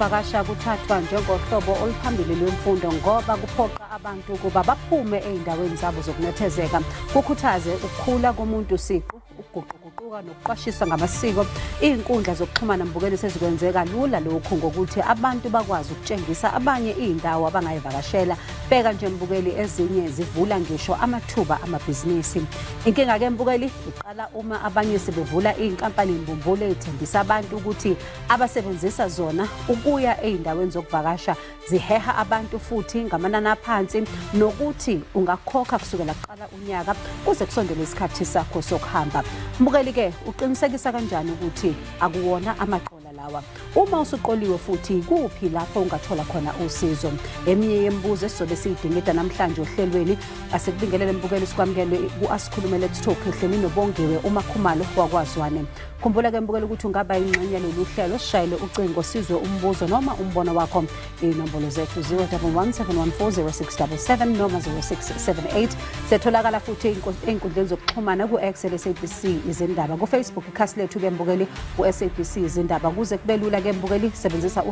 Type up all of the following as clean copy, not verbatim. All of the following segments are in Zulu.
zokuvakasha kuthathwa njengohlobo oluphambili lwemfundo ngoba kuphoqa abantu ukuba baphume ey'ndaweni zabo zokunethezeka, kukhuthaze ukukhula komuntu siqu, ukuguquguquka nokuqwashisa ngamasiko. Iy'nkundla zokuxhumana mbukeli sezikwenzeka lula lokhu ngokuthi abantu bakwazi ukutshengisa abanye iy'ndawo abangayivakashela. Bheka nje mbukeli, ezinye zivula ngisho amathuba amabhizinisi. Inkinga-ke mbukeli iqala uma abanye sebevula iy'nkampani mbumbulu ey'thembisa abantu ukuthi abasebenzisa zona ukuya ey'ndaweni zokuvakasha ziheha abantu futhi ngamanani aphansi, nokuthi ungakhokha kusukela kuqala unyaka kuze kusondele isikhathi sakho sokuhamba. Mbukeli-ke uqinisekisa kanjani ukuthi akuwona amaqola lawa? Uma usuqoliwe futhi kuphi lapho ungathola khona usizo? Eminye yemibuzo esizobe siyidingida namhlanje ohlelweni asekubingelele mbukeli sikwamukele ku-Asikhulume Let's Talk ehlelweni nobongiwe uMakhumalo wakwaZwane. Khumbula-ke mbukeli ukuthi ungaba yingxenye lolu hlelo, sishayele ucingo sizwe umbuzo noma umbono wakho. Inombolo zethu 011-714-0677 noma 0678. Setholakala futhi ey'nkundleni zokuxhumana ku-X SABC izindaba, ku-Facebook ikhasi lethu-ke mbukeli u-SABC izindaba. Kuze kube lula-ke mbukeli sebenzisa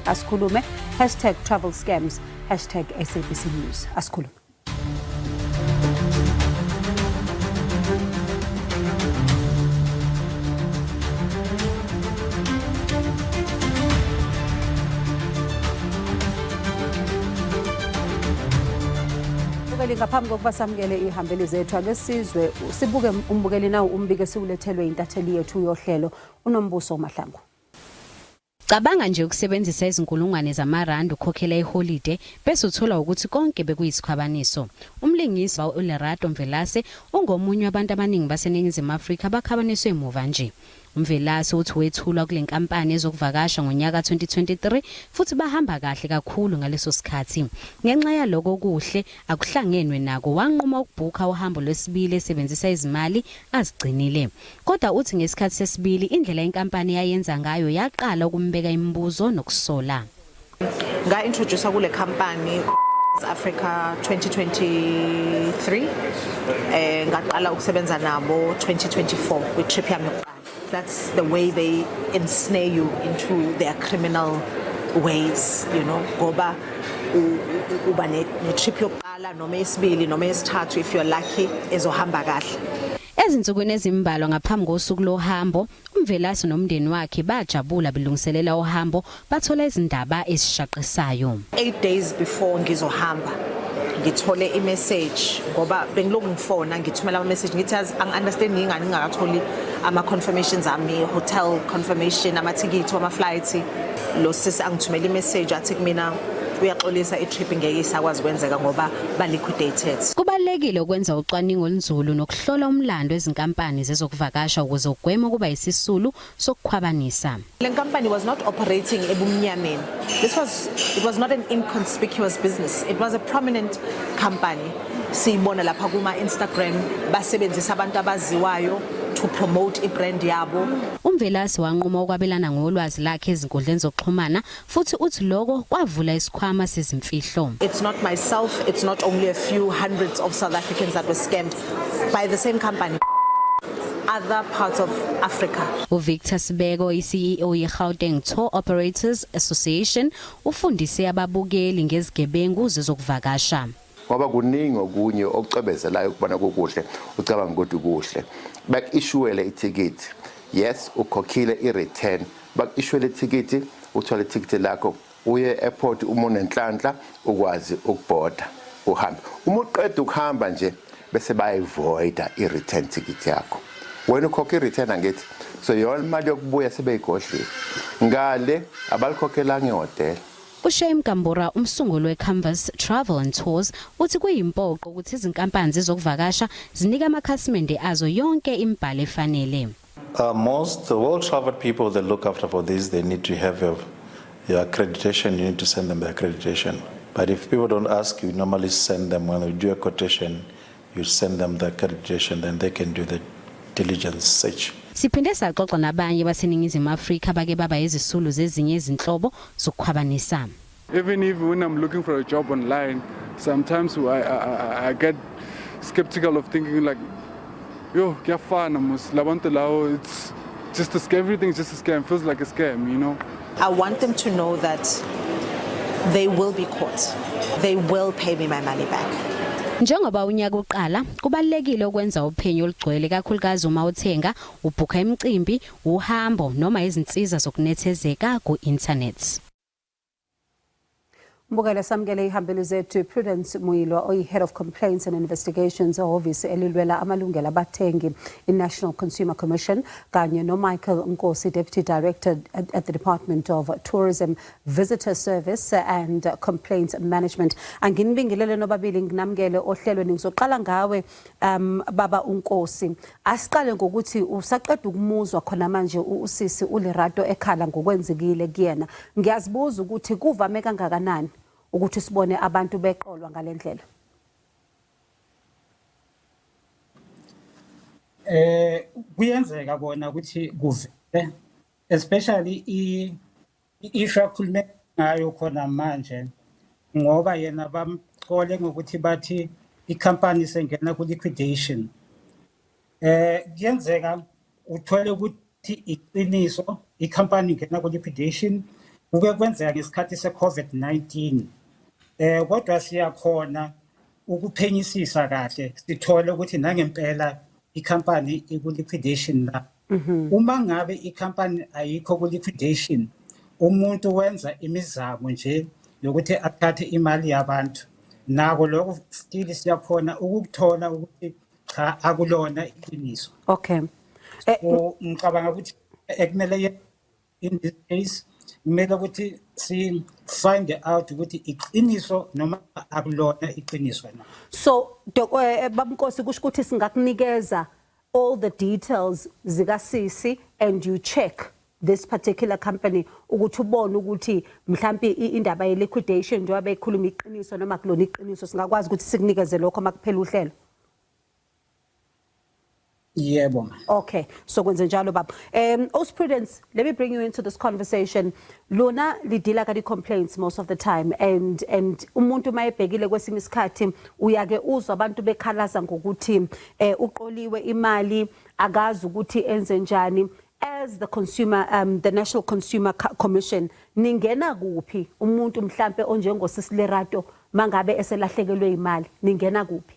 #Asikhulume, #TravelScams, #SABC News. Asikhulume. Ngaphambi kokuba samukele ihambeli zethu, ake sizwe sibuke umbukeli nawo umbike siwulethelwe intatheli yethu yohlelo uNombuso Mahlangu. Cabanga nje ukusebenzisa izinkulungwane zamarandi ukhokhela iholide bese uthola ukuthi konke bekuyisikhwabaniso. Umlingisi uLerato Mvelase ungomunye wabantu abaningi baseNingizimu Afrika abakhabaniswe emuva nje. Umvelase uthi wethulwa kule nkampani ezokuvakasha ngonyaka 2023 futhi bahamba kahle kakhulu ngaleso sikhathi. Ngenxa yaloko kuhle akuhlangenwe nako wanquma ukubhuka uhambo lwesibili esebenzisa izimali azigcinile. Kodwa uthi ngesikhathi sesibili indlela inkampani yayenza ngayo yaqala ukumbeka imibuzo nokusola. Nga-introduce kule company Africa 2023 ngaqala ukusebenza nabo 2024 with trip yami yokuqala. That's the way they ensnare you into their criminal ways, you know, ngoba uba ne trip yokuqala noma yesibili noma yesithathu if you're lucky ezohamba kahle. Ezinsukwini ezimbalwa ngaphambi kosuku lohambo, uMvelase nomndeni wakhe bajabula belungiselela uhambo, bathola izindaba ezishaqisayo. 8 days before ngizohamba ngithole i-message ngoba bengiloku ngifona ngithumela ama-message ngithi angi-understand ngingani ngakatholi ama-confirmations ami, hotel confirmation, amathikithi wama-flights. Lo sisi angithumela i-message athi kumina uyaxolisa i-trip ngeke isakwazi kwenzeka ngoba ba-liquidated. Kubalulekile ukwenza ucwaningo olunzulu nokuhlola umlando ezinkampani zezokuvakasha ukuze ugweme ukuba isisulu sokukhwabanisa. Le nkampani was not operating ebumnyameni. It was not an inconspicuous business. It was a prominent company. Siyibona lapha kuma Instagram basebenzisa abantu abaziwayo to promote ibrand yabo. Umvelase wanquma ukwabelana ngolwazi lakhe ezinkundleni zokuxhumana futhi uthi lokho kwavula isikhwama sezimfihlo. It's not myself, it's not only a few hundreds of South Africans that were scammed by the same company. Other parts of Africa. Victor Sibeko, CEO ye-Gauteng Tour Operators Association, ufundise ababukeli ngezigebengu zezokuvakasha. Ngoba kuningi okunye okucebezelayo ukubona kokuhle ucabanga ukuthi kuhle. Baku-issuele ithikithi. Yes, ukhokhile i-return. Baku-issuele ithikithi, uthola ithikithi lakho, uye e-airport uma unenhlanhla ukwazi ukubhoda uhambe. Uma uqeda ukuhamba nje bese bayivoida i-return ticket yakho. Wena ukhokha i-return angithi. So yona imali yokubuya sebeyigodlile. Ngale abalikhokhela ngehotel. uShame Gambura umsunguli weCanvas Travel and Tours uthi kuyimpoqo ukuthi izinkampani zizokuvakasha zinika amakhasimende azo yonke imibhalo efanele. Most world travel people they look after for this, they need to have your accreditation. You need to send them the accreditation. But if people don't ask, you normally send them when we do a quotation, you send them the accreditation, then they can do the diligence search. Siphinde saxoxa nabanye baseningizimu Afrika bake baba izisulu zezinye izinhlobo zokukhwabanisa. Even if when I'm looking for a job online, sometimes I get skeptical of thinking like, yo, kuyafana mus labantu lao, it's just a scam, everything's just a scam, feels like a scam, you know. I want them to know that they will be caught. They will pay me my money back. Njengoba unyaka uqala kubalekile ukwenza uphenyo olugcwele kakhulukazi uma uthenga ubhuka imicimbi uhambo noma izinsiza zokunethezeka ku-internet. Mbukele samkele ihambeli zethu Prudence Muyilwa oyi-Head of Complaints and Investigations ehhovisi elilwela amalungelo abathengi i-National Consumer Commission kanye no-Michael Nkosi Deputy Director at the Department of Tourism, Visitor Service and Complaints Management. Anginibingelele nobabili nginamkele ohlelweni ngizoqala ngawe baba uNkosi. Asiqale ngokuthi usaqeda ukumuzwa khona manje usisi uLerato ekhala ngokwenzekile kuyena. Ngiyazibuza ukuthi kuvame kangakanani ukuthi sibone abantu beqolwa ngalendlela. Kuyenzeka kona ukuthi kuvele especially issue akhulume ngayo khona manje ngoba yena bamqole ngokuthi bathi i-company sengena ku liquidation. Kuyenzeka uthole ukuthi iqiniso i-company ingena ku liquidation kuke kwenzeka ngesikhathi se-COVID-19. Kodwa siyakhona ukuphenyisisa kahle sithole ukuthi nangempela i-company iku-liquidation la. Uma ngabe i-company ayikho ku-liquidation, umuntu wenza imizamo nje yokuthi athathe imali yabantu. Nako lokho still siyakhona ukuthola ukuthi cha akulona iqiniso. Okay. Ngicabanga ukuthi ekumele in this case kumele ukuthi si find out ukuthi iqiniso noma akulona iqiniso na. So babunkosi kusho ukuthi singakunikeza all the details zikasisi and you check this particular company ukuthi ubone ukuthi mhlambi indaba ye liquidation njengoba bekhuluma iqiniso noma kulona iqiniso singakwazi ukuthi sikunikeze lokho makuphela uhlelo. Yebo. Okay, so kwenze njalo baba. Prudence, let me bring you into this conversation. Lona lidila ka di complaints most of the time and umuntu mayebhekile kwesinye isikhathi uyake uzwa abantu bekhalaza ngokuthi uqoliwe imali akazi ukuthi enze njani. As the consumer the National Consumer Commission ningena kuphi umuntu mhlambe onjengosisi Lerato mangabe eselahlekelwe imali ningena kuphi?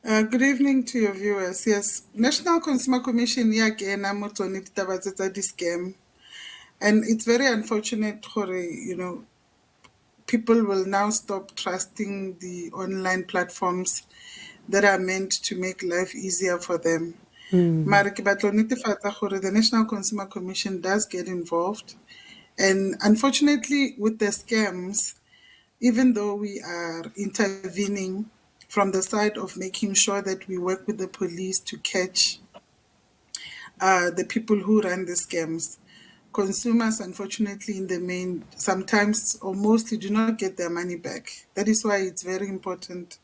Good evening to your viewers. Yes, National Consumer Commission yakena motsone ditaba tsa di scam, and it's very unfortunate for people will now stop trusting the online platforms that are meant to make life easier for them. Mara ke batla netefatsa gore the National Consumer Commission does get involved, and unfortunately with the scams, even though we are intervening from the side of making sure that we work with the police to catch the people who run the scams, consumers, unfortunately, in the main, sometimes or mostly do not get their money back. That is why it's very important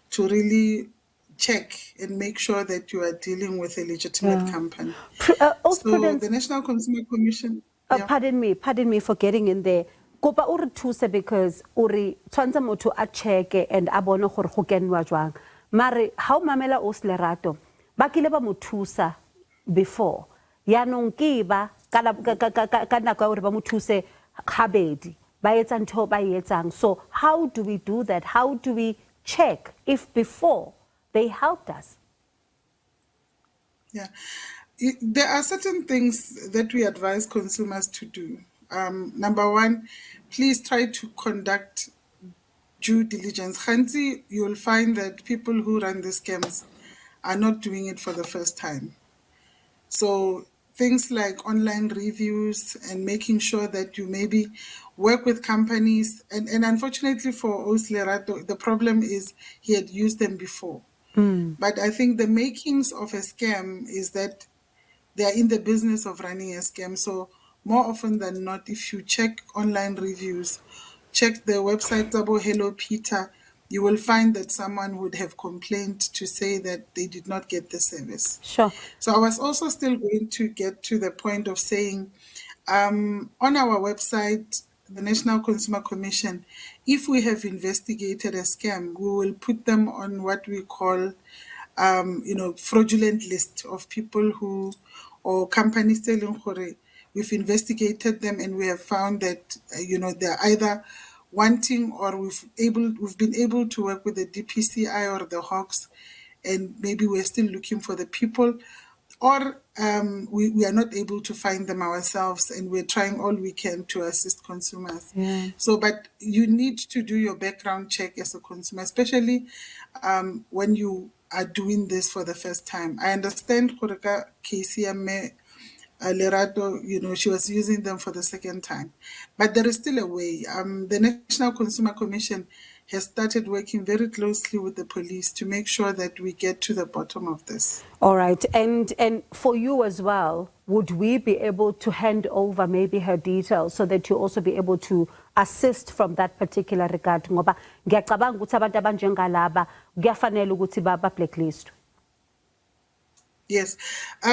to really check and make sure that you are dealing with a legitimate company. So the National Consumer Commission... Pardon me for getting in there. Kopa uri thuse because uri tshwantse motho a cheke and a bone gore go kenwa jwang. Mare ha o mamela o Lerato ba kile ba mo thusa before. Ya nong ke ba ka nako uri ba mo thuse gabedi ba etsa ntho ba etsang. So how do we do that? How do we check if before they helped us? Yeah. There are certain things that we advise consumers to do. Number one, please try to conduct due diligence. Hansi, you'll find that people who run the scams are not doing it for the first time. So things like online reviews and making sure that you maybe work with companies. And unfortunately for Lerato, the problem is he had used them before. But I think the makings of a scam is that they are in the business of running a scam. So more often than not, if you check online reviews, check the website Zabo Hello Peter, you will find that someone would have complained to say that they did not get the service. Sure. So I was also still going to get to the point of saying, on our website, the National Consumer Commission, if we have investigated a scam, we will put them on what we call, fraudulent list of people who or companies telling we've investigated them and we have found that, they're either wanting, or we've been able to work with the DPCI or the Hawks, and maybe we're still looking for the people, or we are not able to find them ourselves, and we're trying all we can to assist consumers. So, but you need to do your background check as a consumer, especially when you are doing this for the first time. I understand Koreka KCM Lerato, she was using them for the second time, but there is still a way. The National Consumer Commission has started working very closely with the police to make sure that we get to the bottom of this. All right, and for you as well, would we be able to hand over maybe her details so that you also be able to assist from that particular regard? Ngoba ngiyacabanga ukuthi abantu abanjengalaba kuyafanele ukuthi ba blacklist. Yes,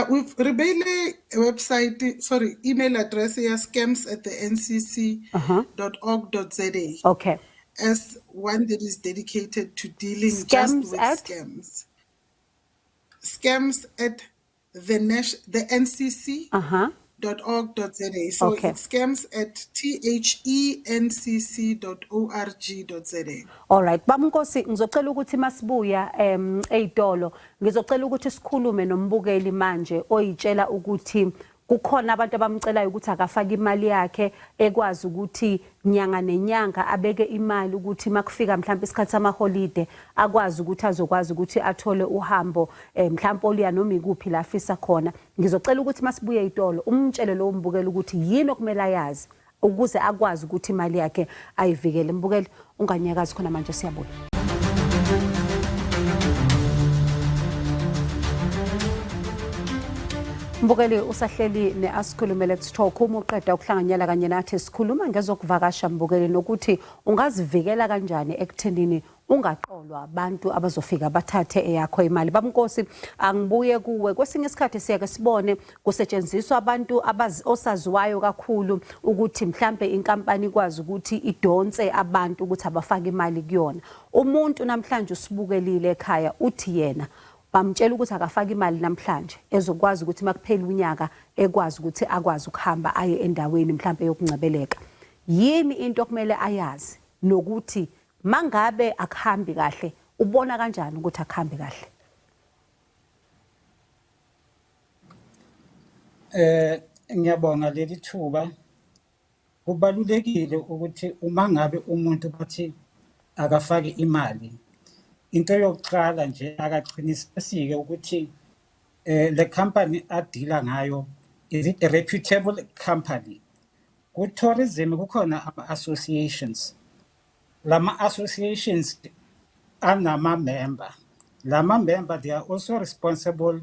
we've Rebele website, email address here, scams@the.ncc.org.za. Okay. As one that is dedicated to dealing Scams just with at? scams. Scams at the ncc.org.za. So Okay. it's scams at thencc.org.za. All right, Bamnkosi, ngizocela ukuthi masibuya ezitolo, ngizocela ukuthi sikhulume nombukeli manje oyitshela ukuthi kukhona abantu abamcelayo ukuthi akafake imali yakhe ekwazi ukuthi nyanga nenyanga abeke imali ukuthi makufika mhlawumbe isikhathi samaholiday akwazi ukuthi azokwazi ukuthi athole uhambo mhlawumbe oluya noma ikuphi la afisa khona. Ngizocela ukuthi masibuye ezitolo umtshele lo mbukeli ukuthi yini okumele ayazi ukuze akwazi ukuthi imali yakhe ayivikele. Mbukeli unganyakazi khona manje siyabuya. Mbukeli usahleli neasikhulume Let's Talk uma uqeda ukuhlanganyela kanye nathi sikhuluma ngezokuvakasha mbukeli nokuthi ungazivikela kanjani ekuthenini ungaqolwa abantu abazofika bathathe eyakho imali. Bamnkosi, angibuye kuwe kwesinye isikhathi siyake sibone kusetshenziswa abantu osaziwayo kakhulu ukuthi mhlambe inkampani ikwazi ukuthi idonse abantu ukuthi abafake imali kuyona. Umuntu namhlanje usibukelile ekhaya uthi yena bamtshela ukuthi akafake imali namhlanje ezokwazi ukuthi makuphela unyaka ekwazi ukuthi akwazi ukuhamba aye endaweni mhlambe yokungcebeleka. Yini into okumele ayazi nokuthi mangabe akuhambi kahle ubona kanjani ukuthi akuhambi kahle? Ngiyabonga leli thuba. Kubalulekile ukuthi uma ngabe umuntu bathi akafake imali, into yokuqala nje akaqiniseke ukuthi le company adila ngayo is it a reputable company. Ku tourism kukhona ama associations. Lama associations anama member. Lama member, they are also responsible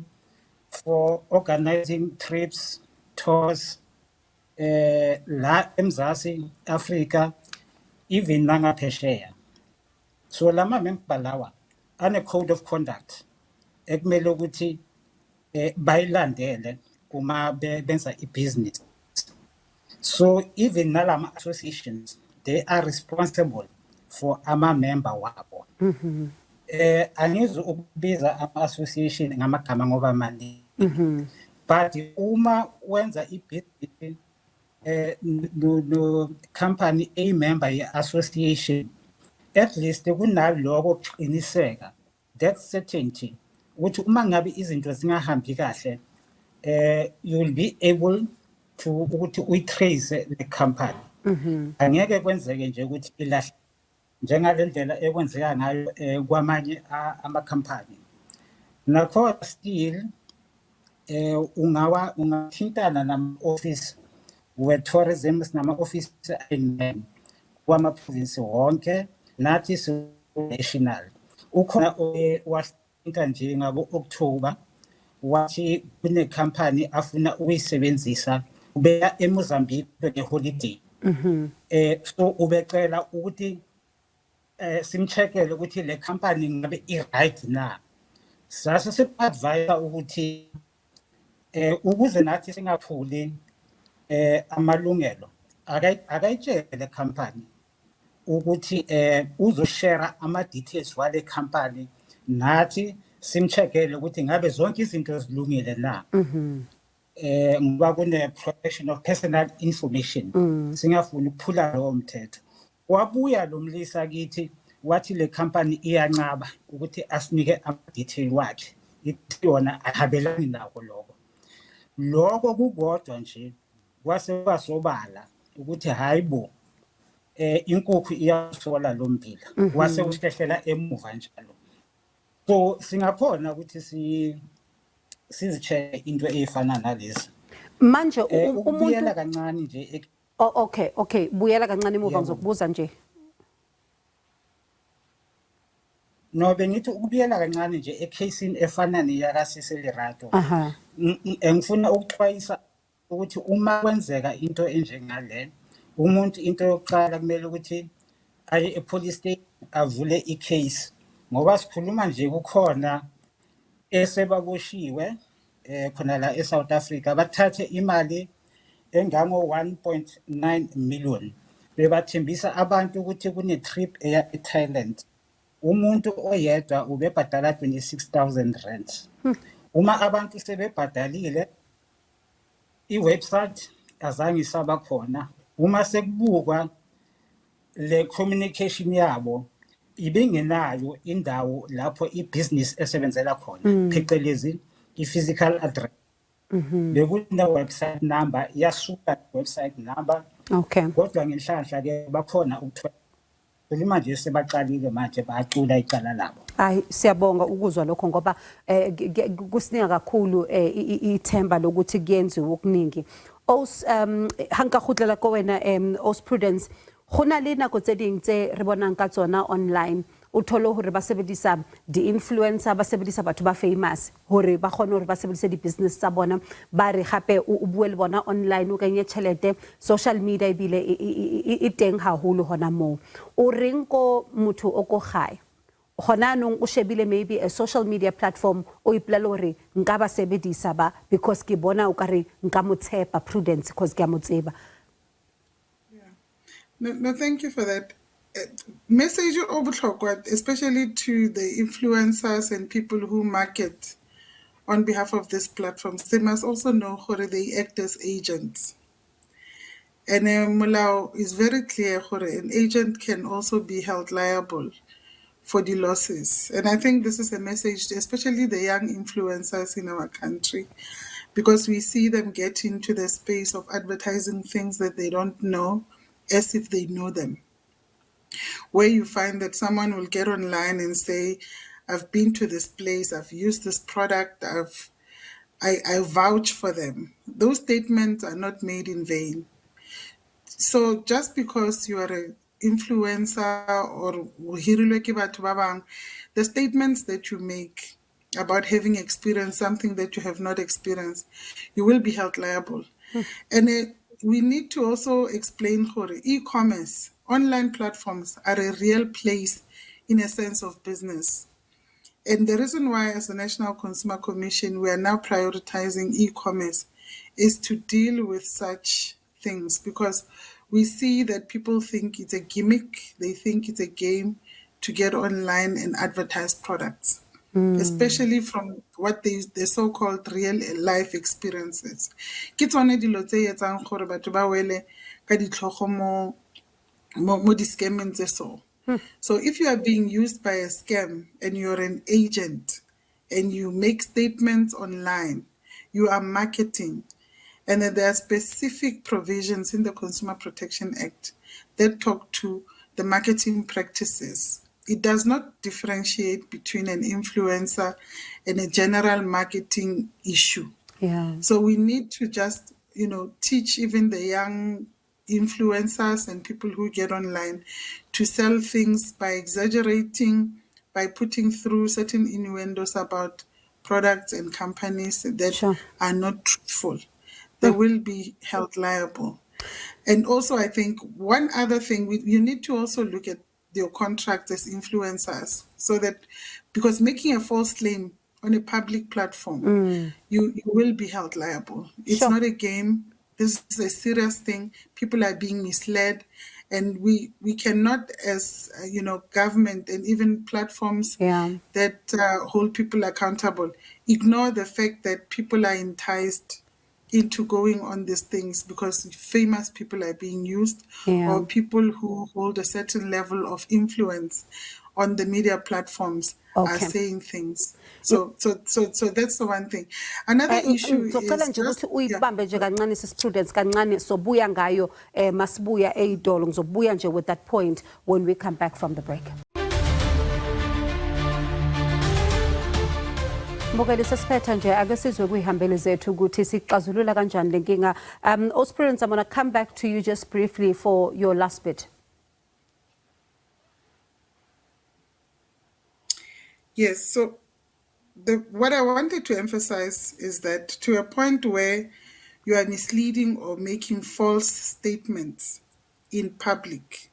for organizing trips, tours la eMzansi Africa, even nangaphesheya. So lama member lawa ane code of conduct ekumele ukuthi bayilandele uma benza ibusiness. So even nalama associations, they are responsible for ama member wabo. Angizu ukubiza ama association ngamagama ngoba mali. But uma wenza ibusiness no company a member ye association, at least kunaloko kuqiniseka, that certainty ukuthi uma ngabe izinto zingahambi kahle you will be able to ukuthi uyitrace the company. Angeke kwenzeke nje ukuthi ilahle njengalendlela ekwenzeka ngayo kwamanye ama company. Nakho still ungathintana nama office we tourism nama office in kwama province wonke nathi national. Ukhona wathinta nje ngabo October wathi kune company afuna ukuyisebenzisa ubeya eMozambique ngeholiday. So ubecela ukuthi simcheckele ukuthi le company ngabe i-right na. Sase siadvise ukuthi ukuze nathi singaphuli amalungelo akayitshele le company ukuthi uzoshare ama details wale company nathi simcheckele ukuthi ngabe zonke izinto zilungile na. ngoba kune protection of personal information singafuni ukuphula lowo mthetho. Wabuya lo mlisa kithi wathi le company iyancaba ukuthi asinike ama-detail wakhe ithi yona ahabelani nako lokho kukodwa nje kwase kwasobala ukuthi hayibo inkukhu iyasola lo mbila wase usihlehlela emuva njalo. So singakhona ukuthi sizicheck into efana nalezi manje ubuyela kancane nje okay buyela kancane emuva ngizokubuza nje. No bengithi ukubuyela kancane nje ecasini efana neyakasisi Lerato. Ngifuna ukuxwayisa ukuthi uma kwenzeka into enjengale umuntu into yokuqala kumele ukuthi aye epolice station avule icase ngoba sikhuluma nje kukhona esebaboshiwe khona la eSouth Africa bathathe imali engango 1.9 million bebathembisa abantu ukuthi kune trip eya eThailand. Umuntu oyedwa ubebhadala 26,000 rand. Uma abantu sebebhadalile iwebsite azange isaba khona. Uma sekubukwa le communication yabo ibingenayo indawo lapho ibusiness esebenzela khona phecelezi i-physical address. Bekuna website number yasuka website number. Okay. Kodwa ngenhlanhla ke bakhona ukuthola manje sebaqalile manje bacula icala labo. Hayi siyabonga ukuzwa lokho ngoba kusinika kakhulu ithemba lokuthi kuyenziwe okuningi. Hanka khutlela ko wena os Prudence gona le nako tse ding tse re bonang ka tsona online o tholo hore ba sebedisa di-influencer ba sebedisa batho ba famous hore ba kgone hore ba sebedise di-business tsa bona ba re gape o bue le bona online o kenye tšhelete social media ebile e teng haholo hona moo o reng ko motho o ko gae gona nong o shebile maybe a social media platform o ipolele hore nka ba sebedisa ba because ke bona o ka re nka mo tshepa Prudence because ke a mo tseba. No, thank you for that. Message of especially to the influencers and people who market on behalf of these platforms. They must also know how they act as agents. And Mulao is very clear how an agent can also be held liable for the losses. And I think this is a message, especially the young influencers in our country, because we see them get into the space of advertising things that they don't know as if they know them. Where you find that someone will get online and say, I've been to this place, I've used this product, I vouch for them. Those statements are not made in vain. So just because you are an influencer or the statements that you make about having experienced something that you have not experienced, you will be held liable. And we need to also explain how e-commerce, online platforms are a real place in a sense of business. And the reason why as the National Consumer Commission, we are now prioritizing e-commerce is to deal with such things because we see that people think it's a gimmick, they think it's a game to get online and advertise products. Especially from what the so-called real life experiences. Ke tsone dilo tse etsang gore batho ba wele ka ditlhogo mo di-scamming tse so. So if you are being used by a scam and you're an agent and you make statements online, you are marketing, and then there are specific provisions in the Consumer Protection Act that talk to the marketing practices. It does not differentiate between an influencer and a general marketing issue. Yeah. So we need to just, teach even the young influencers and people who get online to sell things by exaggerating, by putting through certain innuendos about products and companies that are not truthful. They will be held liable. And also, I think one other thing, you need to also look at your contracts as influencers so that, because making a false claim on a public platform, you will be held liable. It's not a game. This is a serious thing. People are being misled, and we cannot, as government and even platforms that hold people accountable, ignore the fact that people are enticed into going on these things because famous people are being used Yeah. or people who hold a certain level of influence on the media platforms are Okay. saying things. So that's the one thing. Another issue ngizocela is nje just, ukuthi uyibambe nje kancane Prudence kancane sobuya ngayo masibuya eidolo ngizobuya nje with that point when we come back from the break. Mbukeli sesiphetha nje ake sizwe kuyihambeli zethu ukuthi sixazulula kanjani lenkinga. Prudence, I'm going to come back to you just briefly for your last bit. yes, so what I wanted to emphasize is that to a point where you are misleading or making false statements in public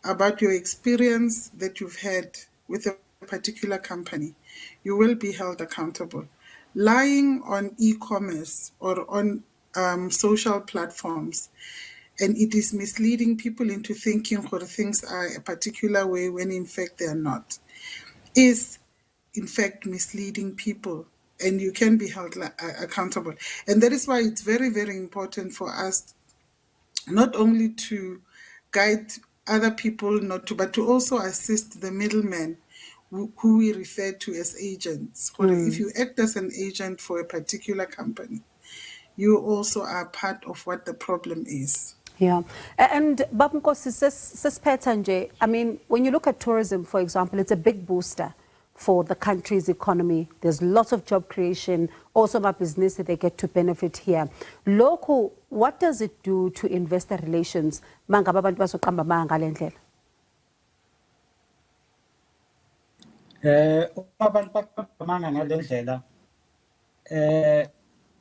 about your experience that you've had with a particular company, you will be held accountable. Lying on e-commerce or on social platforms, and it is misleading people into thinking that things are a particular way when in fact they are not, is in fact misleading people, and you can be held accountable. And that is why it's very, very important for us not only to guide other people but to also assist the middlemen who we refer to as agents. If you act as an agent for a particular company, you also are part of what the problem is. Yeah. And Babunkosi sesiphetha nje, I mean, when you look at tourism, for example, it's a big booster for the country's economy. There's lots of job creation, also my business that they get to benefit here. Local, what does it do to investor relations? Mangabe abantu bazoqamba manga lendlela. Abantu baqamba ngalendlela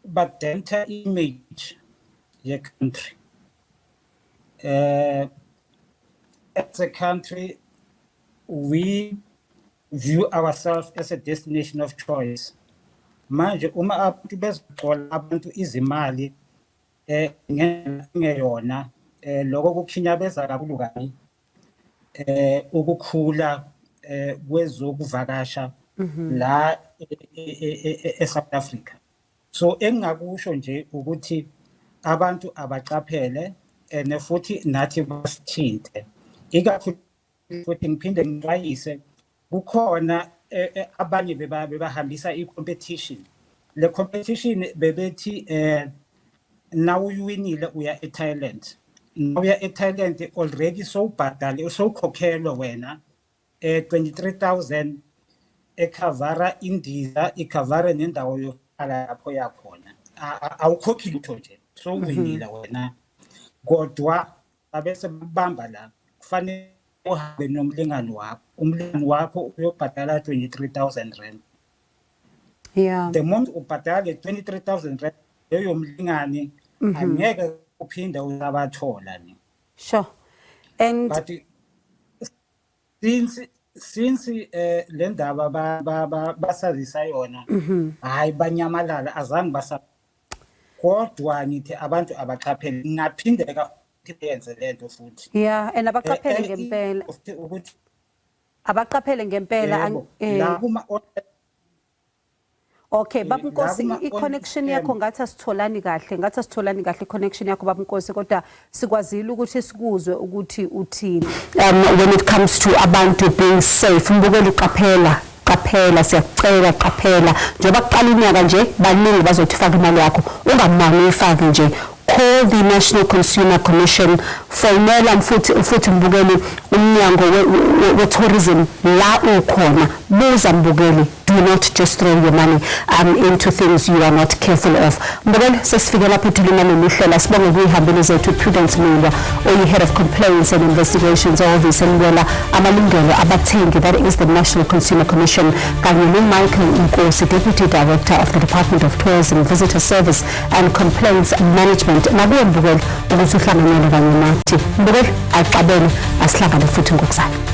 badenta image ye country. As a country, we view ourselves as a destination of choice. Manje uma abantu bezigcola abantu izimali ngeyona lokho kukhinyabeza kakhulu kabi ukukhula kwezokuvakasha la eSouth Africa. So engakusho nje ukuthi abantu abaqaphele futhi nathi basithinte. Ikakhulu futhi ngiphinde ngixwayise kukhona abanye bebahambisa i-competition. Le competition bebethi now uwinile uya eThailand. Now uya eThailand already sowubhadale sowukhokhelwe wena 23,000 ekhavara indiza ikhavara nendawo yohlala lapho yakhona. Awukhokhi lutho nje sowuwinile wena. Kodwa abese bamba la kufanele uhambe nomlingani wakho. Umlingani wakho uyobhadala 23,000 rand. Yeah. The moment ubhadale 23,000 rand leyo mlingani angeke uphinde usabathola ni. Sure. And But since le ndaba basazisa yona hayi banyamalala azange basa kodwa ngithi abantu abaqaphele ngaphindeka yenze lento futhi. yeah, and abaqaphele ngempela. Abaqaphele ngempela. Okay, Babunkosi, i-connection yakho ngathi asitholani kahle i-connection yakho Babunkosi, kodwa sikwazile ukuthi sikuzwe ukuthi uthini when it comes to abantu being safe. Mbukeli qaphela siyacela qaphela njengoba kuqala unyaka nje baningi bazothi faka imali yakho ungamani uyifake nje. Call the National Consumer Commission, fonela mfuthi Mbukeli umnyango we-tourism la ukhona, buza Mbukeli. Do not just throw your money into things you are not careful of. Mbukeli sesifike lapho ithulina loluhlela sibonge kuyihambele zethu Prudence Mulwa, Head of Complaints and Investigations Office enwela amalungelo abathengi, that is the National Consumer Commission, kanye noMichael Nkosi, Deputy Director of the Department of Tourism, Visitor Service and Complaints Management. Nakuye Mbukeli ukuthi uhlanganele kanye nathi. Mbukeli aqabele asihlangane futhi ngokusasa.